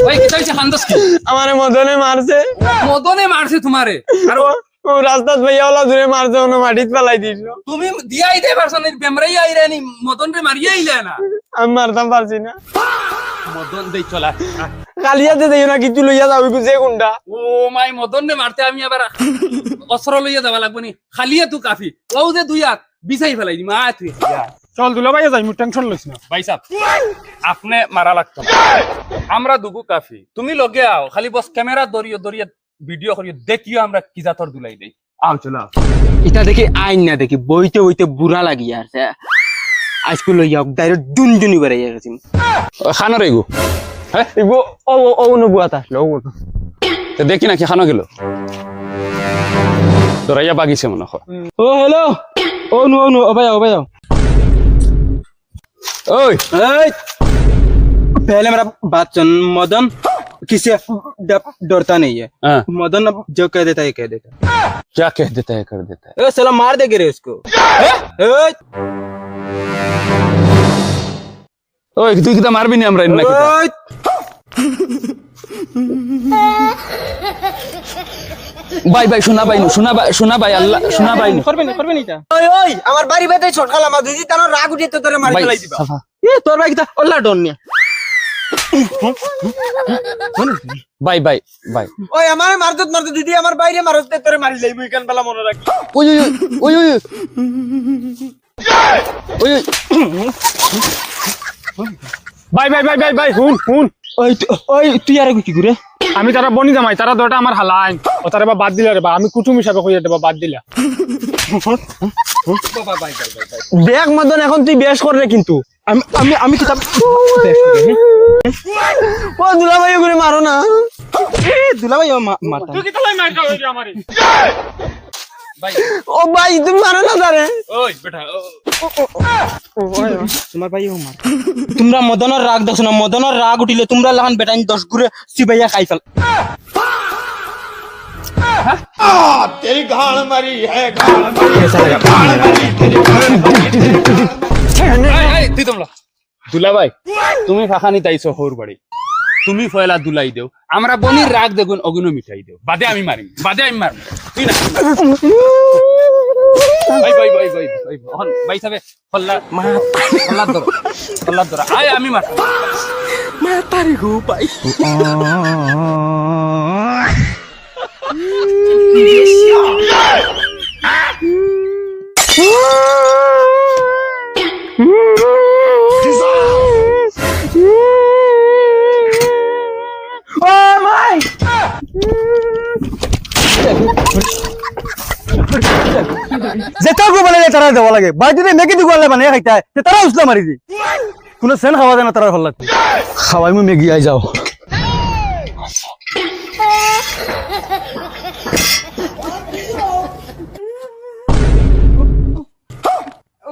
ওই কি তাইছে খান্দস কি আমারে মদনে মারছে তোমারে আর ও রাস্তাত ভাইয়া ওলা ধরে মারছে ওনা মাটিত ফেলাই দিছো তুমি দিয়াই দে পারছনি বেমরাই আইরানি মদন রে মারিয়া আইলা না আমি মারতাম পারছি না মদন দেই চলা কালিয়াতে দেই না কিছু লইয়া যাবি যে গুন্ডা ও মাই মদন রে মারতে আমি আবার অস্ত্র লইয়া যাবা লাগবো নি খালিয়া তু কাফি ওও যে দুই হাত বিছাই ফেলাই দি মা তুই চল দুলা ভাইয়া যাই মু টেনশন লইছ না ভাই সাহেব আপনি মারা লাগতো না আমরা দুগু কাফি তুমি লগে আও খালি বস ক্যামেরা দরিয়ে দরিয়ে ভিডিও করিয়ে দেখিও আমরা কি জাতর দুলাই দেই আও চলো এটা দেখি আইন না দেখি বইতে বইতে বুড়া লাগিয়া আছে আজকে লইয়া ডাইরেক্ট দুনজুনি বেড়াইয়া গেছি খানো রে গো হ্যাঁ ইগো ও ও নো বুয়াতা লও তো দেখি না কি খানো গেল দরাইয়া বাগিছে মনে হয় ও হ্যালো ও নো অবায়া ওই এই पहले मेरा बात सुन मदन किसी डरता नहीं है हाँ। मदन अब जो कह देता है कह देता है क्या कह देता है कर देता है ए साला मार देगे रे उसको ওই তুই কিটা মারবি না আমরা ইন্না কিটা ভাই ভাই শোনা ভাই আল্লাহ শোনা ভাই করবে না এটা ওই ওই আমার বাড়ি বেতে ছটকালা মা দিদি তার রাগ উঠে তো তোরে মারি ভাই ফেলাই দিবা সাফা এ তোর ভাই কিটা অল্লা ডন নিয়া ভাই ভাই ভাই ওই আমারে মারত দিদি আমার বাইরে মারতে তোরে মারি লাইব ইকান বেলা মনে রাখি ওই ওই ওই ওই ভাই হুন ওই তুই আর কি করে আমি তারা বনি জামাই তারা দটা আমার হালাইন ও তারা বাদ দিলা রে বা আমি কুটুম হিসাবে কইয়া দেবা বাদ দিলা দেখ মদন এখন তুই বেশ কর রে কিন্তু আমি কিতাব ও দুলা ভাই করে মারো না দুলা ভাই মারতা তুই কি তালাই মারতা হই আমারে ভাই ও ভাই তুমি মারো না তারে ওই বেটা তোমার ভাই মার তোমরা মদনের রাগ দেখছ না মদনের রাগ উঠিলে তোমরা লাহান বেটাইন 10 গুরে সিবাইয়া খাই ফেল तेरी गाल मरी है गाल मरी এই তুই তোমরা দুলা ভাই তুমি ফাখানি তাইছো হোর বাড়ি তুমি ফয়লা দুলাই দেও আমরা বনির রাগ দেখুন অগুনো মিঠাই দেও বাদে আমি মারিম তুই না ভাই হন ভাই সাবে হল্লা ধরো আয় আমি মার তারি গো ভাই যেটা গো বলে তারা দেওয়া লাগে বাই যদি মেগি দি গোলে বানিয়ে খাইতা তে তারা উসলা মারি দি কোন সেন খাওয়া যায় না তারা হল্লা খাওয়াই মু মেগি আই যাও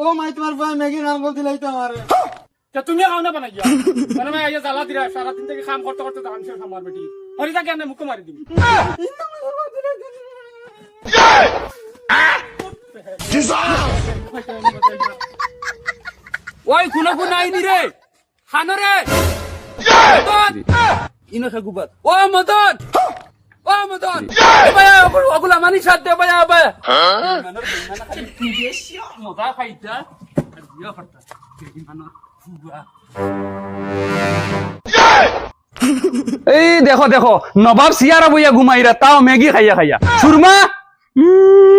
ও মাই তোমার ভাই মেগি নাম বলতে লাইতো আমারে তা তুমি খাও না বানাইয়া মানে আমি আইয়া জ্বালা দিরা সারা দিন থেকে কাম করতে করতে দাম শেষ আমার বেটি হরিতা কেন মুখ মারি দিবি ওই কোনা আই দি রে খানো রে মদন ইনো খাগুবাত ও মদন এ ভাই ওগুলা মানি সাথ দে ভাই মজা খাইতা দিও করতা এই দেখো নবাব সিয়ারা বইয়া ঘুমাইরা তাও ম্যাগি খাইয়া সুরমা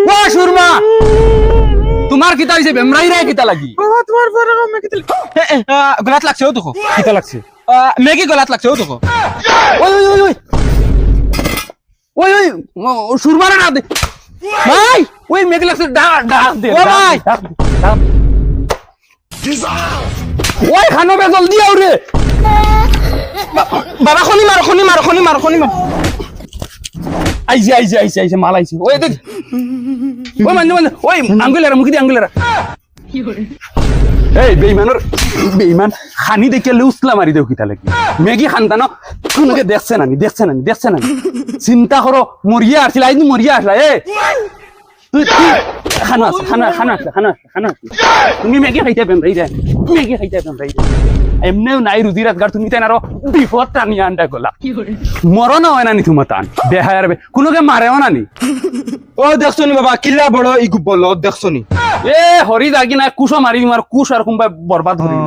ও সুরমা তোমার কিতা হইছে বেমরাই রে কিতা লাগি তোমার পরে মেগি দিল গলাত লাগছে ও দেখো কিটা লাগছে মেগি গলাত লাগছে ও দেখো ওই সুরমারা না দে ভাই ওই ম্যাগি লাগছে ডাক দে ও ভাই ওই খানো বে জলদি আও রে বাবা খনি মার আইছে মাল আইছে ওই দেখ ওই মানে ওই আঙ্গুলেরা মুখি দি আঙ্গুলেরা এই বেঈমান খানি দেখে লুসলা মারি দেও কিতা লাগি মেগি খানতানো কোনকে দেখছে না চিন্তা করো মরিয়া আসলা মরিয়া আসলা তুই খানা আছে, খানা আছে। তুমি ম্যাগি খাইতে বেমরাই যায়, ম্যাগি খাইতে বেমরাই যায়। এমনিও নাই রুজি রাজগার, তুমি তাই আরো বিপদ টানিয়ে আনটা গলা। মরণ হয় না নি তোমার টান, বেহায়ার কোনোকে মারেও না নি। ও দেখছো নি বাবা কিলা বড় ইগু বলো দেখছো নি এ হরি জাগি না কুশো মারি, তোমার কুশ আর কোনবা বরবাদ করি।